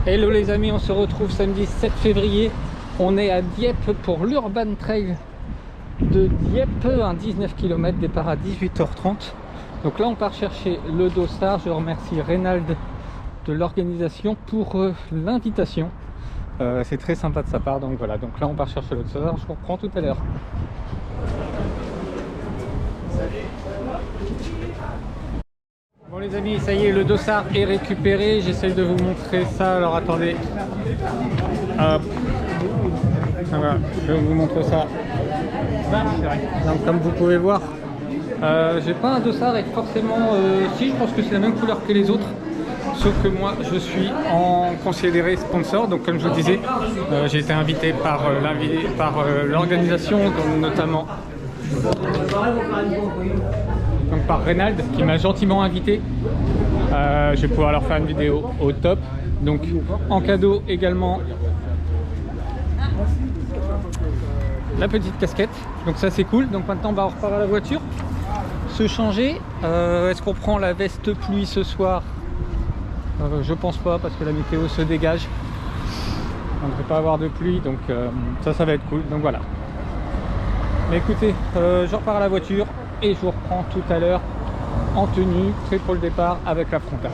Hello les amis, on se retrouve samedi 7 février. On est à Dieppe pour l'Urban Trail de Dieppe, un 19 km, départ à 18h30. Donc là on part chercher le dossard. Je remercie Reynald de l'organisation pour l'invitation. C'est très sympa de sa part, donc voilà. Donc là on part chercher le dossard, je vous reprends tout à l'heure. Bon les amis, ça y est, le dossard est récupéré. J'essaye de vous montrer ça. Alors attendez. Hop. Voilà, je vais vous montrer ça. Donc comme vous pouvez voir, j'ai pas un dossard avec forcément... si, je pense que c'est la même couleur que les autres. Sauf que moi, je suis en considéré sponsor. Donc comme je vous disais, j'ai été invité par l'organisation, notamment... Donc par Reynald qui m'a gentiment invité. Je vais pouvoir leur faire une vidéo au top. Donc en cadeau également la petite casquette. Donc ça c'est cool. Donc maintenant on va repartir à la voiture, se changer. Est-ce qu'on prend la veste pluie ce soir? Je pense pas, parce que la météo se dégage. On ne peut pas avoir de pluie, donc ça va être cool. Donc voilà. Mais écoutez, je repars à la voiture et je vous reprends tout à l'heure en tenue, prêt pour le départ avec la frontale.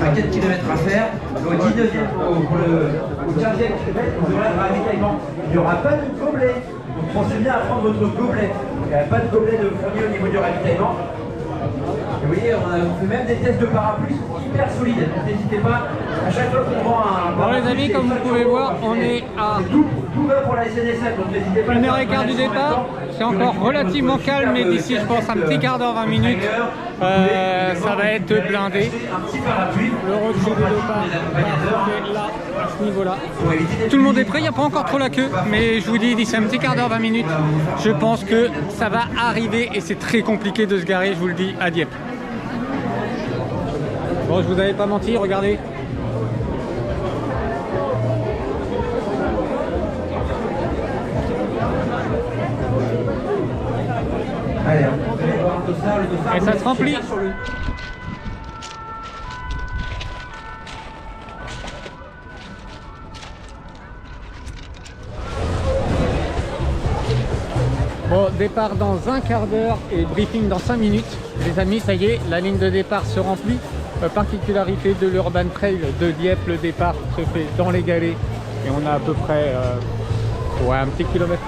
À 4 km à faire, au 19e, au 15e km, vous aurez un ravitaillement. Il n'y aura pas de gobelet. Donc pensez bien à prendre votre gobelet. Il n'y a pas de gobelet de fourni au niveau du ravitaillement. Et vous voyez, on fait même des tests de parapluie hyper solides. Donc n'hésitez pas, à chaque fois qu'on vend un parapluie... Bon les amis, comme vous pouvez voir, on est à tout va pour la SNSF, donc n'hésitez pas. 1h15 du départ. C'est encore relativement calme, mais d'ici je pense un petit quart d'heure, 20 minutes, ça va être blindé. Le recul de départ est là, à ce niveau-là. Tout le monde est prêt, il n'y a pas encore trop la queue, mais je vous dis, d'ici un petit quart d'heure, 20 minutes, je pense que ça va arriver et c'est très compliqué de se garer, je vous le dis, à Dieppe. Bon, je vous avais pas menti, regardez. Allez, on va voir le dossard. Et ça se remplit. Bon, départ dans un quart d'heure et briefing dans 5 minutes. Les amis, ça y est, la ligne de départ se remplit. Particularité de l'Urban Trail de Dieppe, le départ se fait dans les galets et on a à peu près un petit kilomètre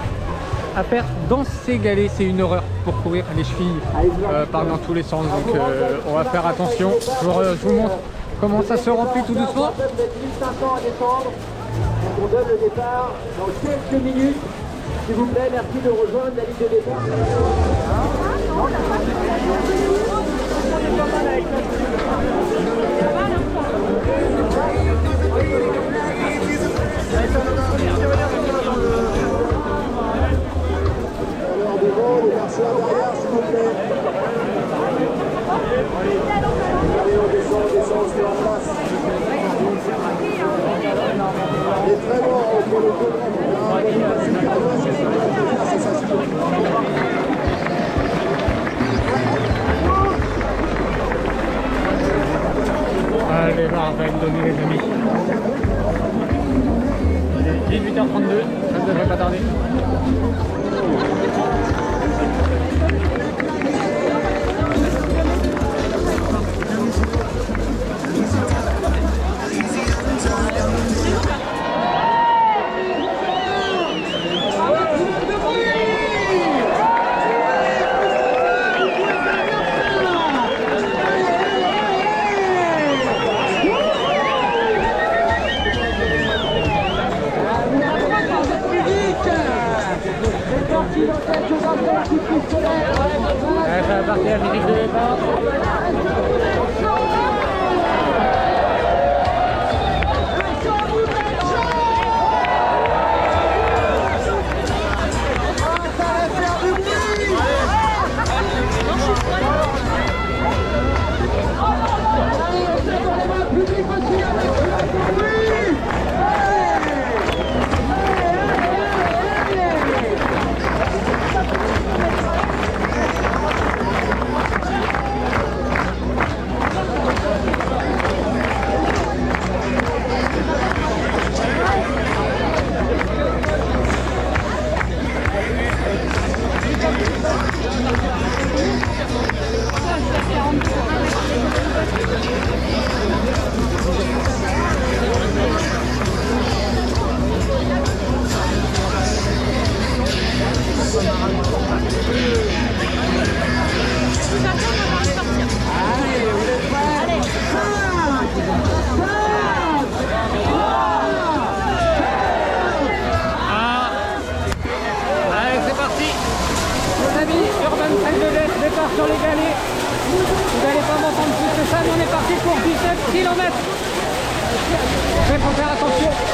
à faire dans ces galets. C'est une horreur pour courir, les chevilles partent dans tous les sens, donc on va faire attention. Je vous montre comment ça se remplit tout doucement. Vous êtes 1500 à descendre, on donne le départ dans quelques minutes. S'il vous plaît, merci de rejoindre la ligne de départ. Alors devant, les garçons derrière, s'il vous plaît. Allez, on descend, c'est en face. Il est très loin entre le deux. Allez, là, on va me donner les amis. 18h32, ça ne devrait pas tarder. Ça va partir à la musique de départ.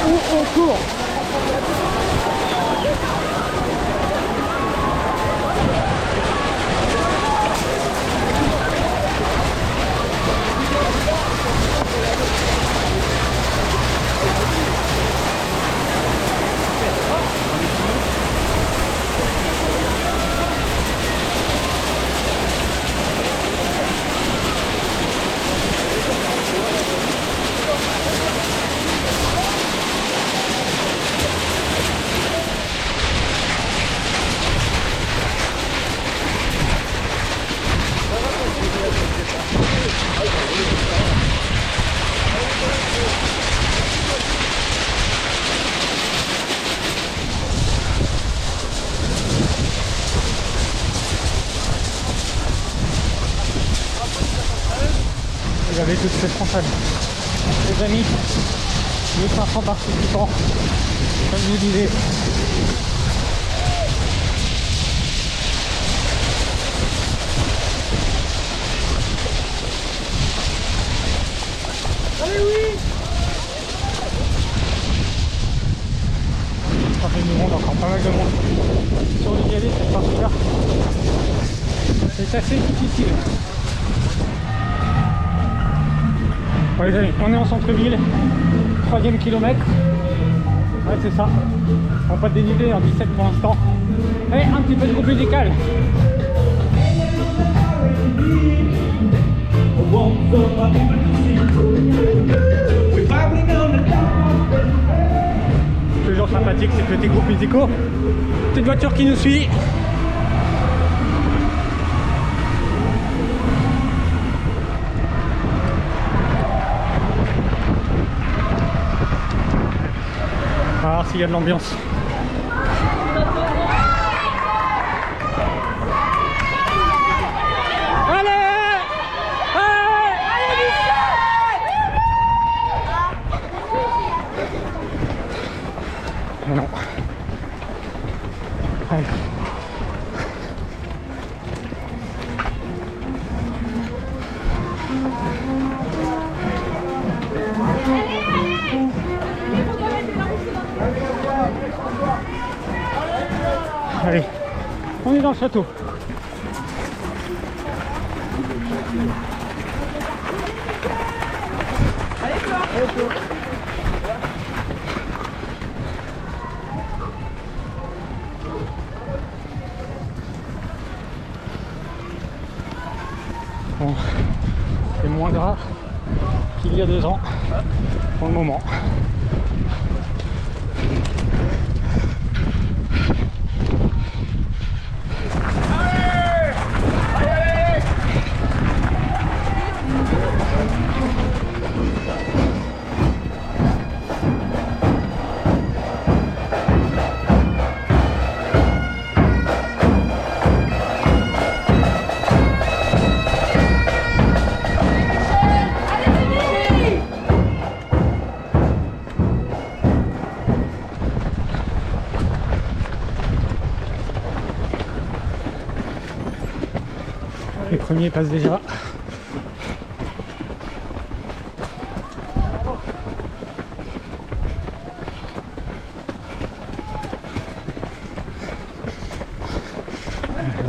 où on court. Vous avez toutes ces frontales. Les amis, 1500 participants, comme je vous disais. Allez, oui! Ça fait du monde, encore pas mal de monde. Sur le galet, cette partie-là, c'est assez difficile. Bon les amis, on est en centre-ville, 3e kilomètre. Ouais c'est ça. On n'a pas de dénivelé en 17 pour l'instant. Et un petit peu de groupe musical. Toujours sympathique ces petits groupes musicaux. Petite voiture qui nous suit. On va voir s'il y a de l'ambiance. Allez! Non. Allez. Allez, on est dans le château. Bon, c'est moins grave qu'il y a 2 ans pour le moment. Les premiers passent déjà.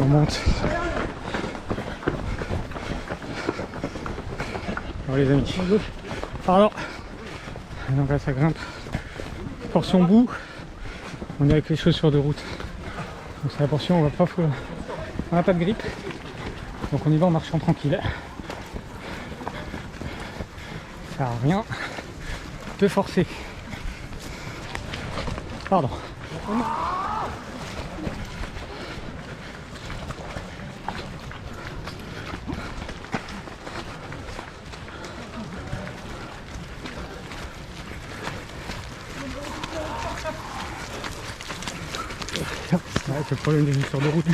On monte. Bon les amis. Pardon. Donc là ça grimpe. Portion bout. On est avec les chaussures de route. Donc c'est la portion, on va pas foutre. On n'a pas de grippe. Donc on y va en marchant tranquille. Ça sert à rien de forcer. Pardon. C'est le problème des chaussures de route.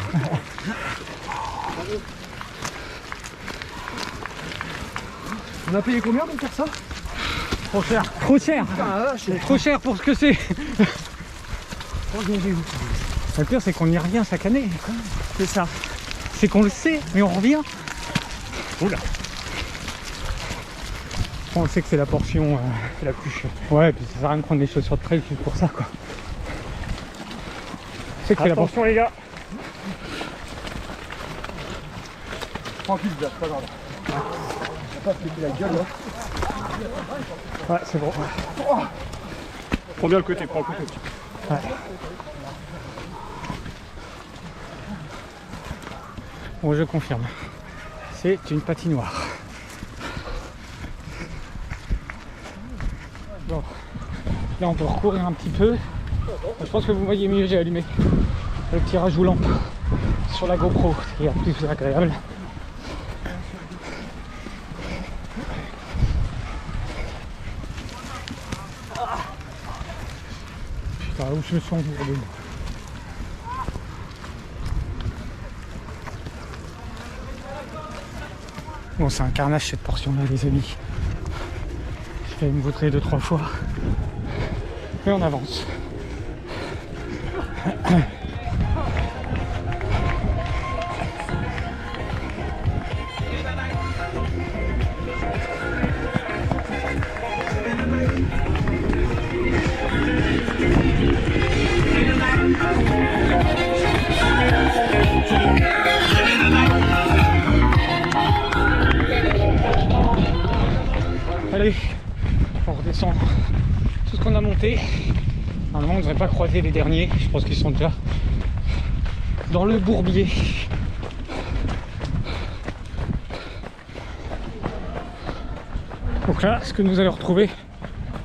On a payé combien pour faire ça? Trop cher. Trop cher. Trop cher pour ce que c'est. Le pire c'est qu'on n'y revient chaque année. C'est ça. C'est qu'on le sait, mais on revient. Oula. On sait que c'est la portion. C'est la plus chère. Ouais, et puis ça sert à rien de prendre des chaussures de trail juste pour ça, quoi. C'est que c'est la portion. Attention les gars. Tranquille, c'est pas grave. On va pas se péter la gueule là. Ouais, c'est bon. Prends bien le côté, prends le côté. Ouais. Bon, je confirme. C'est une patinoire. Bon. Là, on peut recourir un petit peu. Je pense que vous voyez mieux, j'ai allumé le petit rajout lampe sur la GoPro, ce qui est plus agréable. Putain, où je me sens embourbé. Bon, c'est un carnage cette portion-là, les amis. J'ai failli me vautrer 2-3 fois. Mais on avance. Allez, on redescend tout ce qu'on a monté. Normalement, on ne devrait pas croiser les derniers. Je pense qu'ils sont déjà dans le bourbier. Donc là, ce que nous allons retrouver,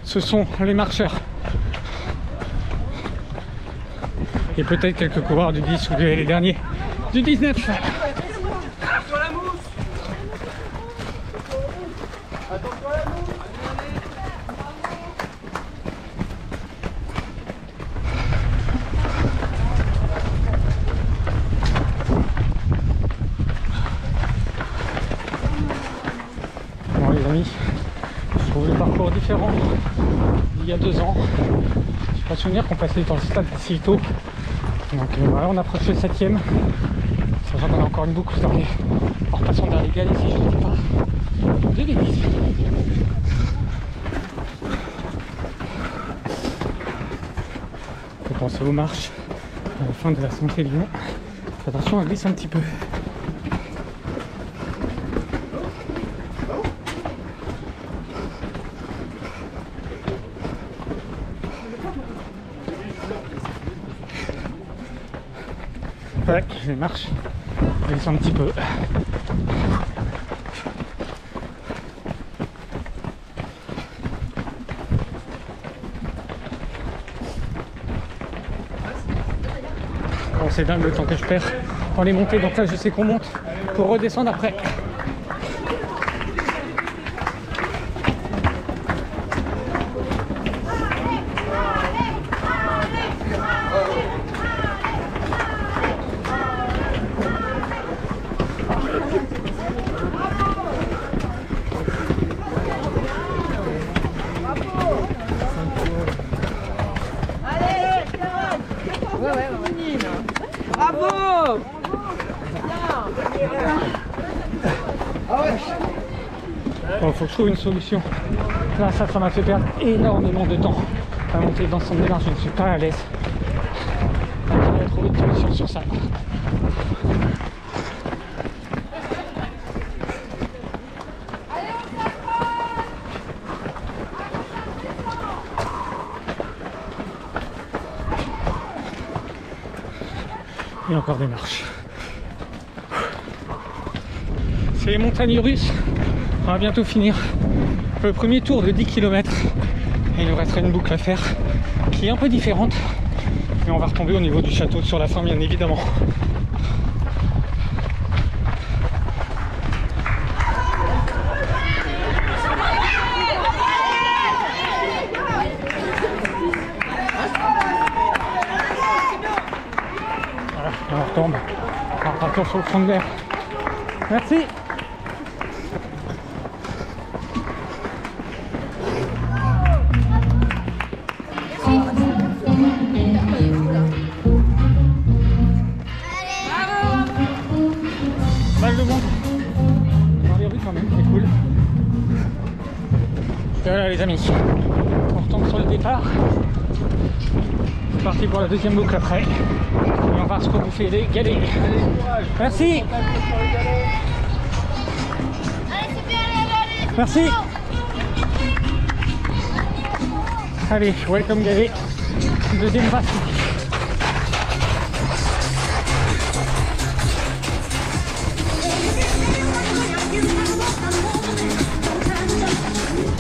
ce sont les marcheurs. Et peut-être quelques coureurs du 10 ou les derniers du 19. Bon les amis, je trouve le parcours différent d'il y a 2 ans. Je n'ai pas souvenir qu'on passait dans le stade si tôt. Donc voilà, on approche le 7ème. Sachant qu'on a encore une boucle dans les... en repassant vers les galets si je ne dis pas de bêtises. Faut penser aux marches à la fin de la Santé Lyon. Attention, elle glisse un petit peu. Ouais, les marches glissent un petit peu. Bon, c'est dingue le temps que je perds dans les montées, donc là je sais qu'on monte pour redescendre après. Bravo! Bon, faut que je trouve une solution. Là, ça m'a fait perdre énormément de temps à monter dans son démarche. Je ne suis pas à l'aise. Je vais trouver une solution sur ça. Et encore des marches. C'est les montagnes russes. On va bientôt finir le premier tour de 10 km. Et il nous resterait une boucle à faire qui est un peu différente. Mais on va retomber au niveau du château sur la fin, bien évidemment. Voilà, on retombe. On va partir sur le front de mer. Merci. Balle de monde dans les rues quand même, c'est cool. amis. On retombe sur le départ. C'est parti pour la deuxième boucle après. Et on va se bouffer des galets. Merci. Merci. Allez, welcome galet. Deuxième partie.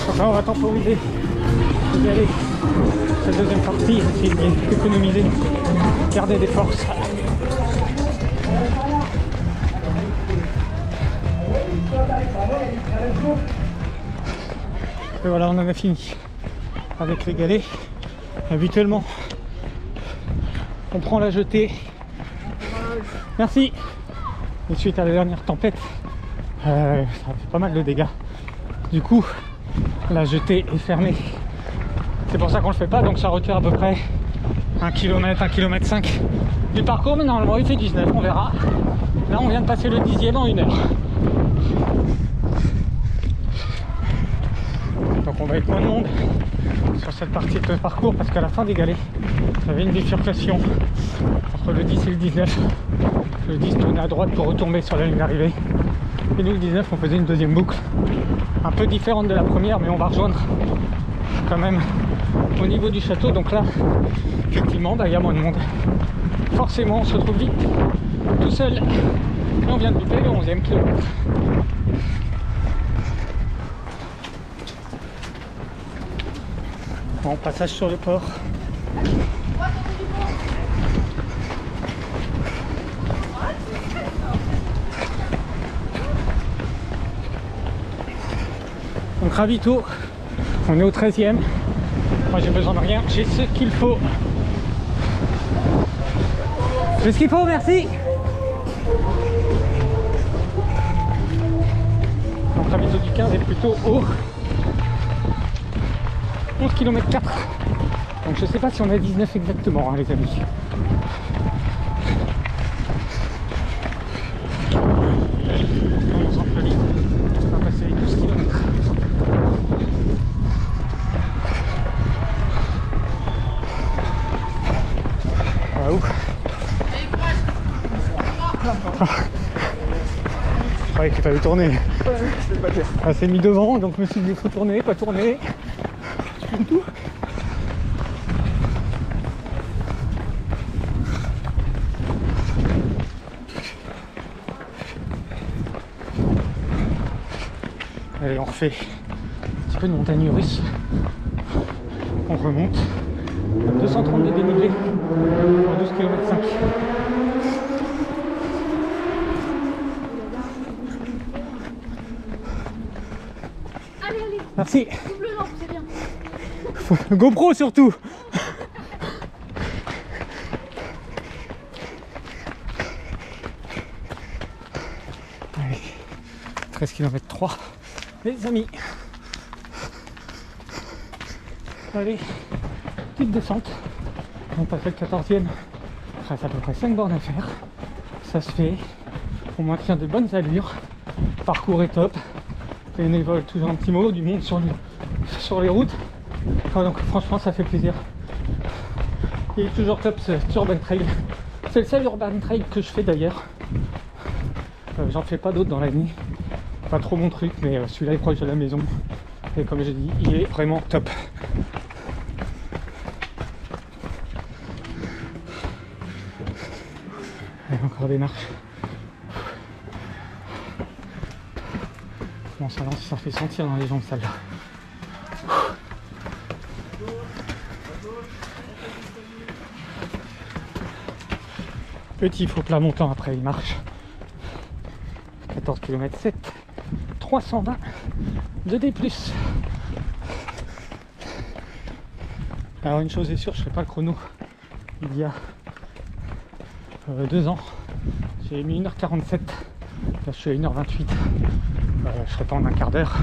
Enfin, on va temporiser. Allez, cette deuxième partie, essayer d'économiser, garder des forces. Et voilà, on en a fini avec les galets. Habituellement, on prend la jetée. Merci. Et suite à la dernière tempête, ça a fait pas mal de dégâts. Du coup, la jetée est fermée. C'est pour ça qu'on le fait pas, donc ça retire à peu près 1 km, 1,5 km du parcours, mais normalement il fait 19, on verra. Là on vient de passer le 10e en 1 heure. Donc on va être moins de monde sur cette partie de parcours parce qu'à la fin des galets, il y avait une bifurcation entre le 10 et le 19. Le 10 tournait à droite pour retomber sur la ligne d'arrivée. Et nous le 19 on faisait une deuxième boucle, un peu différente de la première, mais on va rejoindre quand même au niveau du château. Donc là, effectivement, il y a moins de monde. Forcément, on se retrouve vite tout seul. Et on vient de louper le 11e kilomètre. Bon, passage sur le port. Donc ravito, on est au 13e. Moi j'ai besoin de rien, j'ai ce qu'il faut. J'ai ce qu'il faut, merci. Donc ravito du 15 est plutôt haut. 11 km 4. Donc je sais pas si on a 19 exactement, hein, les amis. On centre-ville, on va passer les 12 km. Waouh. Je croyais qu'il fallait tourner. Ah, c'est mis devant, donc je me suis dit il faut tourner, pas tourner. Tu fais tout. Allez, on refait un petit peu de montagne russe. On remonte. 232 dénivelé pour 12 km 5. Allez, allez. Merci. Double lampe, c'est bien. GoPro surtout. Allez, 13 km 3. Les amis. Allez, petite descente. On passe le 14e. Il reste à peu près 5 bornes à faire. Ça se fait. On maintient de bonnes allures. Le parcours est top. Les bénévoles, toujours un petit mot, du monde sur les routes. Enfin, donc franchement ça fait plaisir. Il est toujours top ce Urban Trail. C'est le seul Urban Trail que je fais d'ailleurs. J'en fais pas d'autres dans l'année. Pas trop mon truc, mais celui-là est proche de la maison. Et comme j'ai dit, il est vraiment top. Allez, encore des marches. Bon, ça lance, ça fait sentir dans les jambes celle-là. Petit faux plat montant après il marche. 14 km 7. 320 de D+. Alors une chose est sûre, je ne ferai pas le chrono. Il y a 2 ans, j'ai mis 1h47. Là je suis à 1h28. Je ne serai pas en un quart d'heure.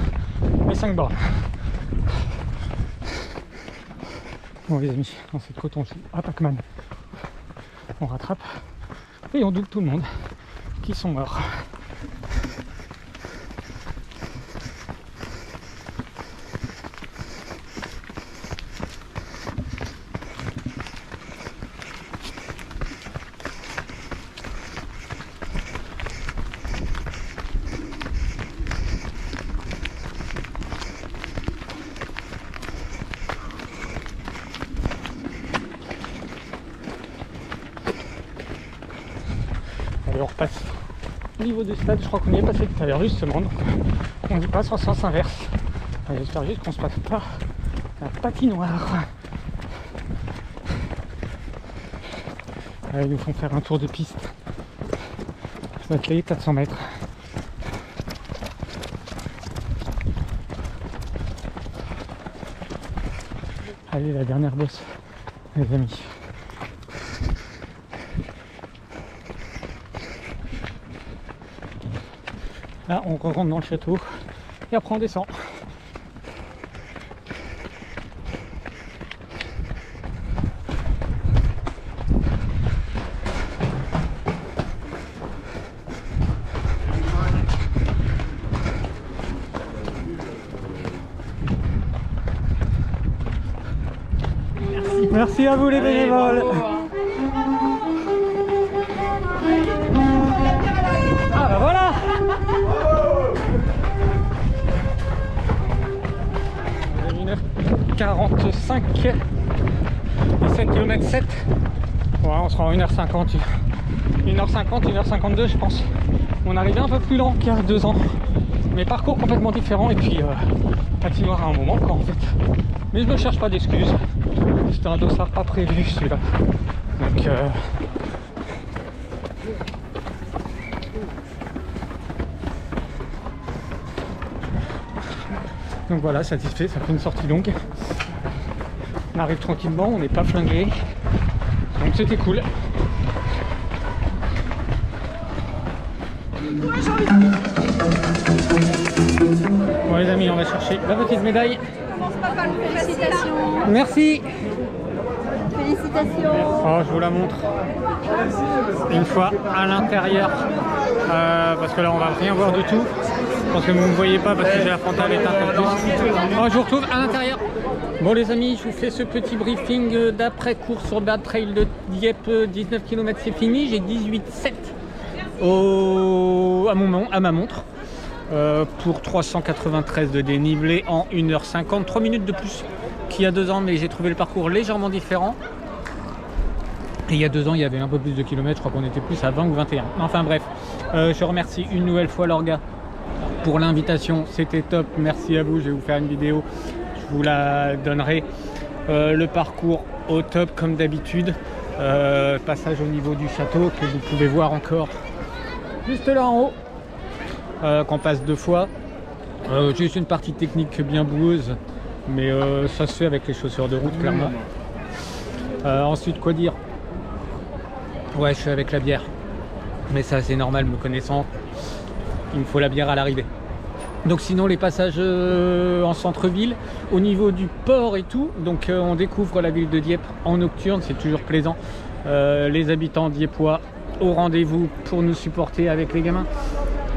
Mais 5 bornes. Bon les amis, dans cette côte on joue à Pac-Man. On rattrape et on double tout le monde qui sont morts. on repasse au niveau du stade. Je crois qu'on y est passé tout à l'heure justement, donc on y passe en sens inverse. J'espère juste qu'on se passe pas la patinoire. Ils nous font faire un tour de piste. Ça va être les 400 mètres. Allez, la dernière bosse, les amis. Là, on rentre dans le château et après on descend. Merci à vous les bénévoles. Ah bah voilà. On a 1h45 17 km 7. Ouais, on sera en 1h50. 1h50, 1h52 je pense. On arrivait un peu plus lent qu'il y a 2 ans. Mais parcours complètement différent et puis patinoire à un moment quoi en fait. Mais je ne cherche pas d'excuses. C'était un dossard pas prévu celui-là. Donc voilà, satisfait, ça fait une sortie longue. On arrive tranquillement, on n'est pas flingué. Donc c'était cool. Bon les amis, on va chercher la petite médaille. Félicitations. Merci. Félicitations. Oh, je vous la montre une fois à l'intérieur parce que là on va rien voir du tout. Je pense que vous ne me voyez pas parce que j'ai la frontale éteinte en plus. Oh, je vous retrouve à l'intérieur. Bon les amis, je vous fais ce petit briefing d'après course sur Bad Trail de Dieppe. 19 km c'est fini, j'ai 18,7 à ma montre. Pour 393 de dénivelé en 1h50, 3 minutes de plus qu'il y a 2 ans, mais j'ai trouvé le parcours légèrement différent. Et il y a 2 ans, il y avait un peu plus de kilomètres, je crois qu'on était plus à 20 ou 21. Enfin bref, je remercie une nouvelle fois l'orga pour l'invitation, c'était top, merci à vous, je vais vous faire une vidéo, je vous la donnerai. Le parcours au top comme d'habitude, passage au niveau du château que vous pouvez voir encore juste là en haut. Qu'on passe 2 fois. Juste une partie technique bien boueuse, mais ça se fait avec les chaussures de route clairement. Ensuite quoi dire? Ouais, je suis avec la bière, mais ça c'est normal me connaissant, il me faut la bière à l'arrivée. Donc sinon les passages en centre-ville, au niveau du port et tout, donc on découvre la ville de Dieppe en nocturne, c'est toujours plaisant. Les habitants dieppois au rendez-vous pour nous supporter avec les gamins.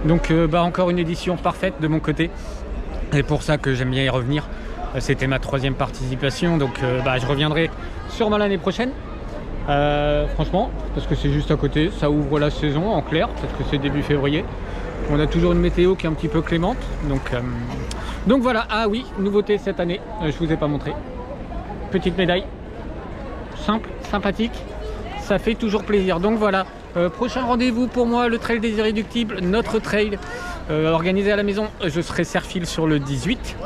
Donc encore une édition parfaite de mon côté, et pour ça que j'aime bien y revenir. C'était ma 3e participation, donc je reviendrai sûrement l'année prochaine. Franchement, parce que c'est juste à côté, ça ouvre la saison en clair, parce que c'est début février. On a toujours une météo qui est un petit peu clémente, donc voilà. Ah oui, nouveauté cette année, je vous ai pas montré. Petite médaille, simple, sympathique, ça fait toujours plaisir. Donc voilà. Prochain rendez-vous pour moi, le trail des irréductibles, notre trail organisé à la maison. Je serai Serfil sur le 18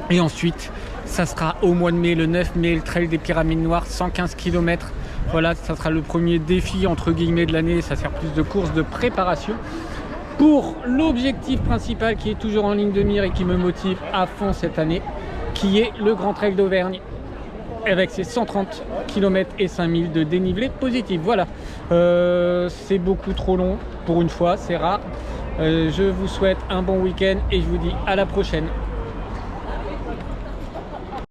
et ensuite ça sera au mois de mai, le 9 mai, le trail des pyramides noires, 115 km. Voilà, ça sera le premier défi entre guillemets de l'année. Ça sert plus de course de préparation pour l'objectif principal qui est toujours en ligne de mire et qui me motive à fond cette année, qui est le Grand Trail d'Auvergne avec ses 130 km et 5000 de dénivelé positif. Voilà, c'est beaucoup trop long pour une fois, c'est rare. Je vous souhaite un bon week-end et je vous dis à la prochaine.